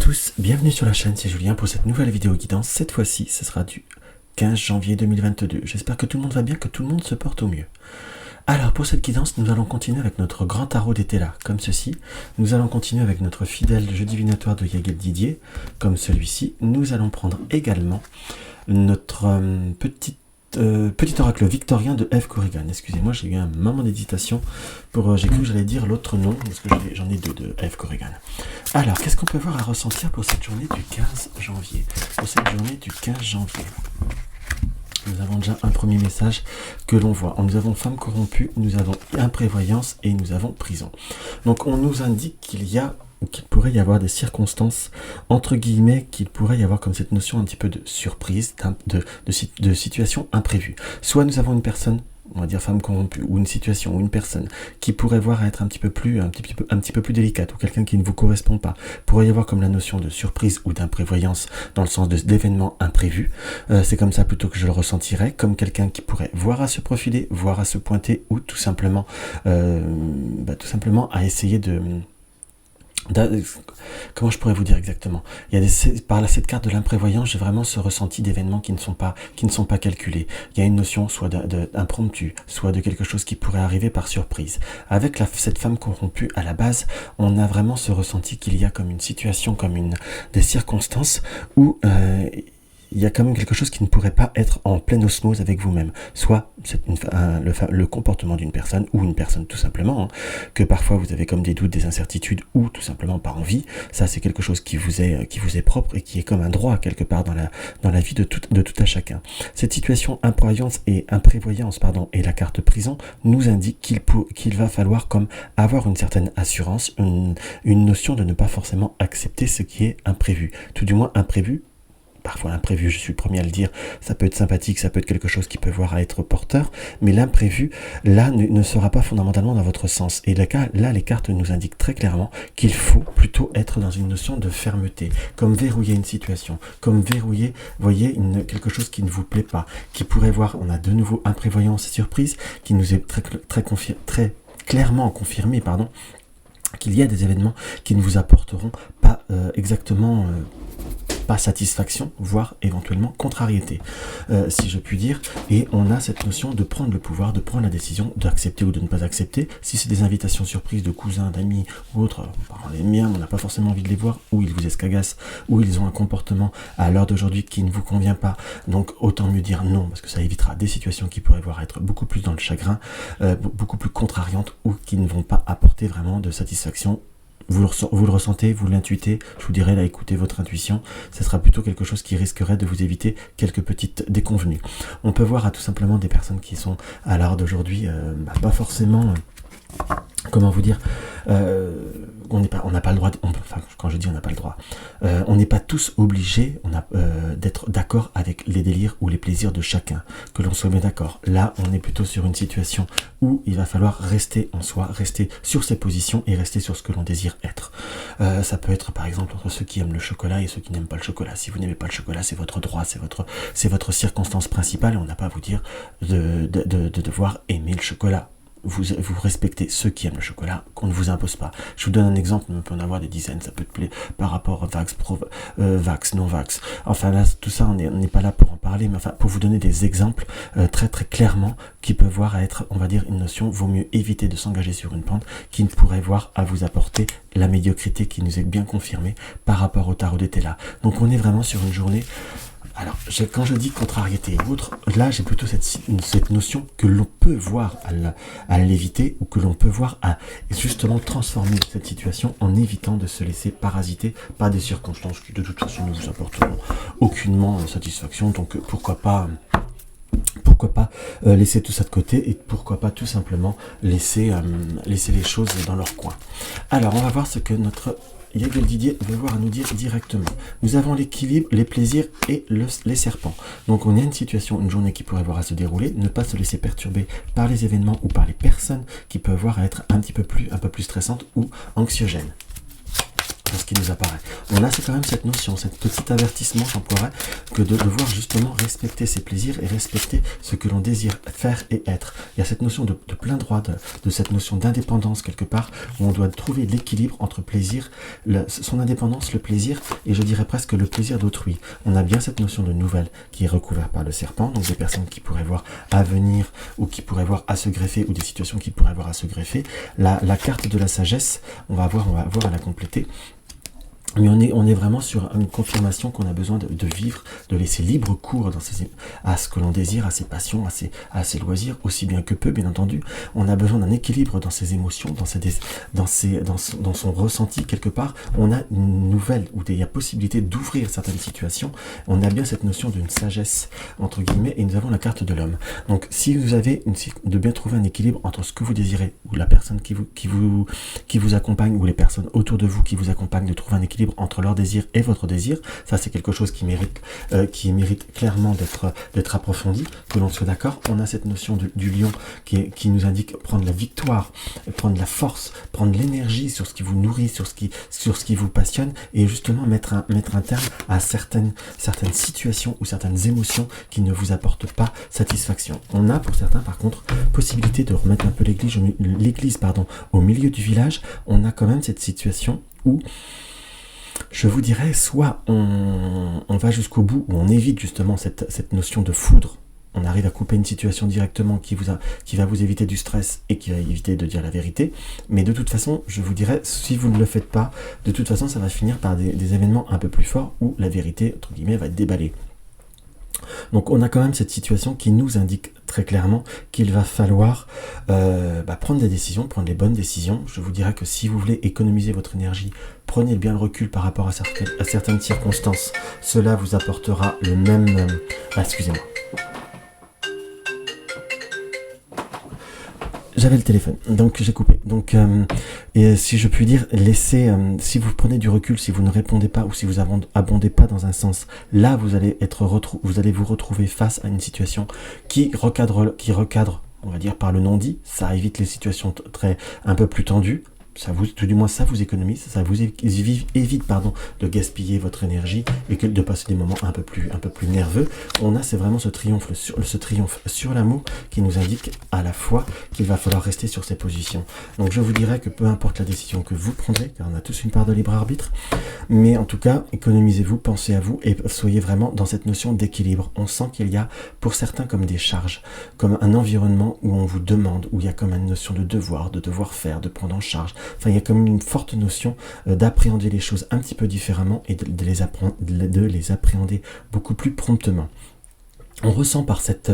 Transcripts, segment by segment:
tous, bienvenue sur la chaîne, c'est Julien pour cette nouvelle vidéo guidance. Cette fois-ci, ce sera du 15 janvier 2022. J'espère que tout le monde va bien, que tout le monde se porte au mieux. Alors pour cette guidance, nous allons continuer avec notre grand tarot d'été là, comme ceci. Nous allons continuer avec notre fidèle jeu divinatoire de Yagel Didier, comme celui-ci. Nous allons prendre également notre petit oracle victorien de Eve Corrigan. Excusez-moi, j'ai eu un moment d'hésitation pour j'ai cru que j'allais dire l'autre nom, parce que j'en ai deux de Eve Corrigan. Alors, qu'est-ce qu'on peut voir à ressentir pour cette journée du 15 janvier? Pour cette journée du 15 janvier, nous avons déjà un premier message que l'on voit. Nous avons femme corrompue, nous avons imprévoyance et nous avons prison. Donc, on nous indique qu'il pourrait y avoir des circonstances, entre guillemets, qu'il pourrait y avoir comme cette notion un petit peu de surprise, de situation imprévue. Soit nous avons une personne, on va dire femme corrompue, ou une situation, ou une personne qui pourrait voir être un petit peu plus délicate, ou quelqu'un qui ne vous correspond pas. Pourrait y avoir comme la notion de surprise ou d'imprévoyance dans le sens d'événements imprévus. C'est comme ça plutôt que je le ressentirais, comme quelqu'un qui pourrait voir à se profiler, voir à se pointer, ou tout simplement à essayer comment je pourrais vous dire exactement? Il y a par là, cette carte de l'imprévoyance, j'ai vraiment ce ressenti d'événements qui ne sont pas calculés. Il y a une notion soit d'impromptu, soit de quelque chose qui pourrait arriver par surprise. Avec cette femme corrompue, à la base, on a vraiment ce ressenti qu'il y a comme une situation, des circonstances où il y a quand même quelque chose qui ne pourrait pas être en pleine osmose avec vous-même. Soit le comportement d'une personne, ou une personne tout simplement, que parfois vous avez comme des doutes, des incertitudes, ou tout simplement pas envie. Ça, c'est quelque chose qui vous est propre et qui est comme un droit quelque part dans la vie de tout à chacun. Cette situation imprévoyance et la carte prison nous indique qu'il va falloir comme avoir une certaine assurance, une notion de ne pas forcément accepter ce qui est imprévu. Tout du moins imprévu. Parfois l'imprévu, je suis le premier à le dire, ça peut être sympathique, ça peut être quelque chose qui peut voir à être porteur, mais l'imprévu, là, ne sera pas fondamentalement dans votre sens. Et là, les cartes nous indiquent très clairement qu'il faut plutôt être dans une notion de fermeté, comme verrouiller une situation, comme verrouiller, voyez, quelque chose qui ne vous plaît pas, qui pourrait voir, on a de nouveau imprévoyance et surprise, qui nous est très clairement confirmé, qu'il y a des événements qui ne vous apporteront pas exactement... pas satisfaction, voire éventuellement contrariété, si je puis dire. Et on a cette notion de prendre le pouvoir, de prendre la décision, d'accepter ou de ne pas accepter. Si c'est des invitations surprises de cousins, d'amis ou autres, les miens, on n'a pas forcément envie de les voir, ou ils vous escagassent, ou ils ont un comportement à l'heure d'aujourd'hui qui ne vous convient pas. Donc autant mieux dire non, parce que ça évitera des situations qui pourraient voir être beaucoup plus dans le chagrin, beaucoup plus contrariantes, ou qui ne vont pas apporter vraiment de satisfaction. Vous le ressentez, vous l'intuitez, je vous dirais là, écoutez votre intuition, ce sera plutôt quelque chose qui risquerait de vous éviter quelques petites déconvenues. On peut voir tout simplement des personnes qui sont à l'heure d'aujourd'hui pas forcément... comment vous dire, on n'a pas le droit, quand je dis on n'a pas le droit, on n'est pas tous obligés d'être d'accord avec les délires ou les plaisirs de chacun, que l'on soit bien d'accord. Là, on est plutôt sur une situation où il va falloir rester en soi, rester sur ses positions et rester sur ce que l'on désire être. Ça peut être par exemple entre ceux qui aiment le chocolat et ceux qui n'aiment pas le chocolat. Si vous n'aimez pas le chocolat, c'est votre droit, c'est votre circonstance principale et on n'a pas à vous dire de devoir aimer le chocolat. Vous respectez ceux qui aiment le chocolat, qu'on ne vous impose pas. Je vous donne un exemple, on peut en avoir des dizaines, ça peut te plaire par rapport à vax, non-vax. Enfin là, tout ça, on n'est pas là pour en parler, mais enfin pour vous donner des exemples très très clairement qui peuvent voir à être, on va dire, une notion, vaut mieux éviter de s'engager sur une pente qui ne pourrait voir à vous apporter la médiocrité qui nous est bien confirmée par rapport au tarot d'été là. Donc on est vraiment sur une journée... Alors, quand je dis contrariété ou autre, là j'ai plutôt cette notion que l'on peut voir à l'éviter ou que l'on peut voir à justement transformer cette situation en évitant de se laisser parasiter par des circonstances qui de toute façon ne vous apporteront aucunement satisfaction. Donc pourquoi pas laisser tout ça de côté et pourquoi pas tout simplement laisser les choses dans leur coin. Alors on va voir ce que notre Yagel Didier veut voir à nous dire directement. Nous avons l'équilibre, les plaisirs et les serpents. Donc on a une situation, une journée qui pourrait voir à se dérouler, ne pas se laisser perturber par les événements ou par les personnes qui peuvent voir à être un peu plus stressantes ou anxiogènes. ce qui nous apparaît. On a c'est quand même cette notion, cette petit avertissement, j'emploierais, que de devoir justement respecter ses plaisirs et respecter ce que l'on désire faire et être. Il y a cette notion de plein droit, de cette notion d'indépendance quelque part, où on doit trouver l'équilibre entre plaisir, son indépendance, le plaisir, et je dirais presque le plaisir d'autrui. On a bien cette notion de nouvelle qui est recouverte par le serpent, donc des personnes qui pourraient voir à venir ou qui pourraient voir à se greffer ou des situations qui pourraient voir à se greffer. La carte de la sagesse, on va voir à la compléter. Mais on est vraiment sur une confirmation qu'on a besoin de vivre, de laisser libre cours à ce que l'on désire, à ses passions, à ses loisirs, aussi bien que peu, bien entendu. On a besoin d'un équilibre dans ses émotions, dans son ressenti quelque part. On a une nouvelle, où il y a possibilité d'ouvrir certaines situations. On a bien cette notion d'une sagesse, entre guillemets, et nous avons la carte de l'homme. Donc, si vous avez de bien trouver un équilibre entre ce que vous désirez, ou la personne qui vous accompagne, ou les personnes autour de vous qui vous accompagnent, de trouver un équilibre entre leur désir et votre désir, ça c'est quelque chose qui mérite clairement d'être approfondi, que l'on soit d'accord. On a cette notion du lion qui nous indique prendre la victoire, prendre la force, prendre l'énergie sur ce qui vous nourrit, sur ce qui vous passionne, et justement mettre un terme à certaines situations ou certaines émotions qui ne vous apportent pas satisfaction. On a pour certains par contre possibilité de remettre un peu l'église au milieu du village. On a quand même cette situation où je vous dirais, soit on va jusqu'au bout, où on évite justement cette notion de foudre. On arrive à couper une situation directement qui va vous éviter du stress et qui va éviter de dire la vérité. Mais de toute façon, je vous dirais, si vous ne le faites pas, de toute façon, ça va finir par des événements un peu plus forts où la vérité, entre guillemets, va être déballée. Donc on a quand même cette situation qui nous indique très clairement qu'il va falloir prendre des décisions, prendre les bonnes décisions. Je vous dirais que si vous voulez économiser votre énergie, prenez bien le recul par rapport à certaines circonstances. Cela vous apportera le même... excusez-moi. J'avais le téléphone, donc j'ai coupé. Donc, et si je puis dire, laissez, si vous prenez du recul, si vous ne répondez pas ou si vous abondez pas dans un sens, là vous allez vous retrouver face à une situation qui recadre, on va dire par le non-dit. Ça évite les situations un peu plus tendues. Tout du moins ça vous économise, ça vous évite de gaspiller votre énergie et de passer des moments un peu plus nerveux. C'est vraiment ce triomphe sur l'amour qui nous indique à la fois qu'il va falloir rester sur ses positions. Donc je vous dirais que peu importe la décision que vous prendrez, car on a tous une part de libre arbitre, mais en tout cas économisez-vous, pensez à vous et soyez vraiment dans cette notion d'équilibre. On sent qu'il y a pour certains comme des charges, comme un environnement où on vous demande, où il y a comme une notion de devoir faire, de prendre en charge. Enfin, il y a comme une forte notion d'appréhender les choses un petit peu différemment et de les appréhender beaucoup plus promptement. On ressent par cette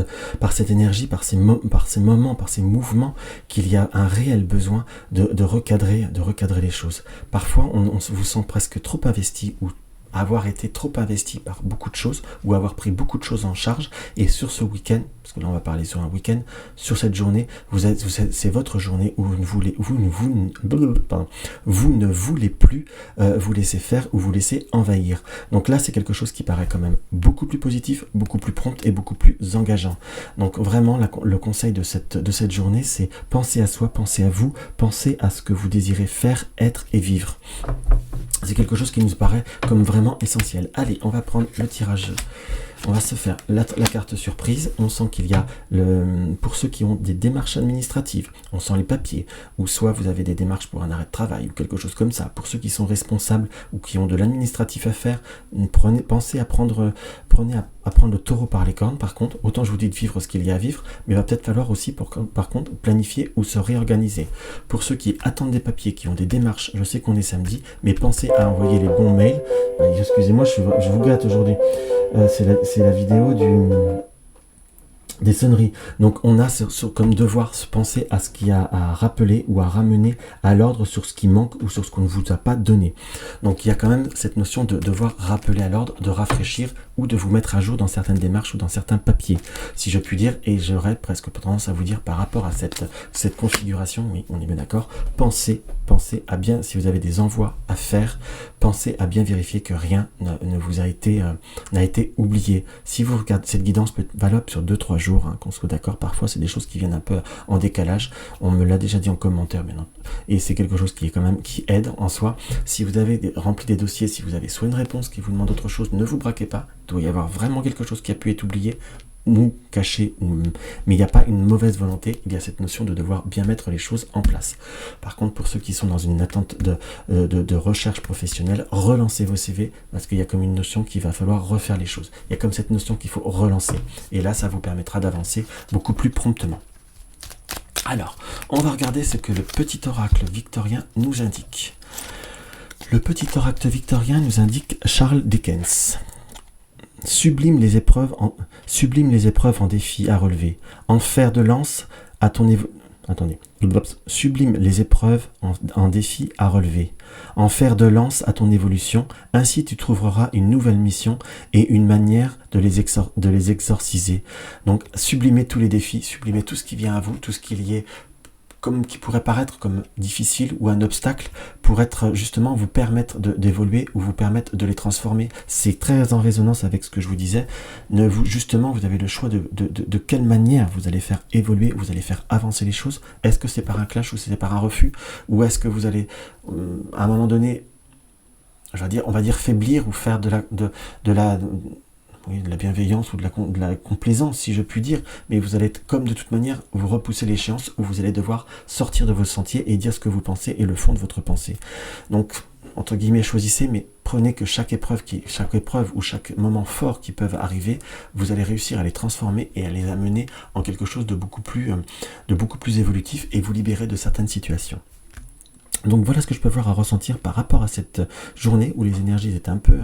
énergie, par ces moments, par ces mouvements, qu'il y a un réel besoin de recadrer les choses. Parfois, on vous sent presque trop investi ou avoir été trop investi par beaucoup de choses ou avoir pris beaucoup de choses en charge, et sur ce week-end, parce que là on va parler sur un week-end, sur cette journée, c'est votre journée où vous ne voulez plus vous laisser faire ou vous laisser envahir. Donc là c'est quelque chose qui paraît quand même beaucoup plus positif, beaucoup plus prompt et beaucoup plus engageant. Donc vraiment le conseil de cette journée, c'est penser à soi, penser à vous, penser à ce que vous désirez faire, être et vivre. C'est quelque chose qui nous paraît comme vraiment essentiel. Allez, on va prendre le tirage. On va se faire la carte surprise. On sent qu'il y a, pour ceux qui ont des démarches administratives, on sent les papiers, ou soit vous avez des démarches pour un arrêt de travail, ou quelque chose comme ça. Pour ceux qui sont responsables, ou qui ont de l'administratif à faire, pensez à prendre le taureau par les cornes. Par contre, autant je vous dis de vivre ce qu'il y a à vivre, mais il va peut-être falloir aussi, par contre, planifier ou se réorganiser. Pour ceux qui attendent des papiers, qui ont des démarches, je sais qu'on est samedi, mais pensez à envoyer les bons mails. Excusez-moi, je vous gâte aujourd'hui. C'est la vidéo des sonneries. Donc on a comme devoir se penser à ce qu'il y a à rappeler ou à ramener à l'ordre sur ce qui manque ou sur ce qu'on ne vous a pas donné. Donc il y a quand même cette notion de devoir rappeler à l'ordre, de rafraîchir ou de vous mettre à jour dans certaines démarches ou dans certains papiers, si je puis dire. Et j'aurais presque tendance à vous dire par rapport à cette configuration, oui, on est bien d'accord, pensez à bien, si vous avez des envois à faire, pensez à bien vérifier que rien ne vous n'a été oublié. Si vous regardez, cette guidance peut être valable sur 2-3 jours. jour, hein, qu'on soit d'accord, parfois c'est des choses qui viennent un peu en décalage, on me l'a déjà dit en commentaire, mais non. Et c'est quelque chose qui est quand même, qui aide en soi. Si vous avez rempli des dossiers, si vous avez soit une réponse qui vous demande autre chose, ne vous braquez pas, il doit y avoir vraiment quelque chose qui a pu être oublié, ou caché, mais il n'y a pas une mauvaise volonté, il y a cette notion de devoir bien mettre les choses en place. Par contre, pour ceux qui sont dans une attente de recherche professionnelle, relancez vos CV, parce qu'il y a comme une notion qu'il va falloir refaire les choses. Il y a comme cette notion qu'il faut relancer, et là, ça vous permettra d'avancer beaucoup plus promptement. Alors, on va regarder ce que le petit oracle victorien nous indique. Le petit oracle victorien nous indique Charles Dickens. Sublime les épreuves en défis à relever. En fer de lance à ton Sublime les épreuves en défis à relever. En fer de lance à ton évolution, ainsi tu trouveras une nouvelle mission et une manière de les exorciser. Donc sublimez tous les défis, sublimez tout ce qui vient à vous, tout ce qui est lié, qui pourrait paraître comme difficile ou un obstacle, pour être justement vous permettre d'évoluer ou vous permettre de les transformer. C'est très en résonance avec ce que je vous disais. Justement, vous avez le choix de quelle manière vous allez faire évoluer, vous allez faire avancer les choses. Est-ce que c'est par un clash ou c'est par un refus, ou est-ce que vous allez à un moment donné, on va dire faiblir ou faire de la bienveillance ou de la complaisance, si je puis dire, mais vous allez être, comme de toute manière, vous repousser l'échéance où vous allez devoir sortir de vos sentiers et dire ce que vous pensez et le fond de votre pensée. Donc, entre guillemets, choisissez, mais prenez que chaque épreuve ou chaque moment fort qui peuvent arriver, vous allez réussir à les transformer et à les amener en quelque chose de beaucoup plus évolutif et vous libérer de certaines situations. Donc voilà ce que je peux avoir à ressentir par rapport à cette journée où les énergies étaient un peu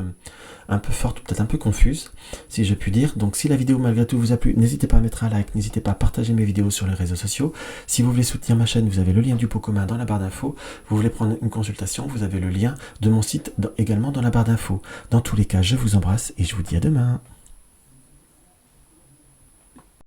fortes, peut-être un peu confuses, si je puis dire. Donc si la vidéo malgré tout vous a plu, n'hésitez pas à mettre un like, n'hésitez pas à partager mes vidéos sur les réseaux sociaux. Si vous voulez soutenir ma chaîne, vous avez le lien du pot commun dans la barre d'infos. Vous voulez prendre une consultation, vous avez le lien de mon site également dans la barre d'infos. Dans tous les cas, je vous embrasse et je vous dis à demain.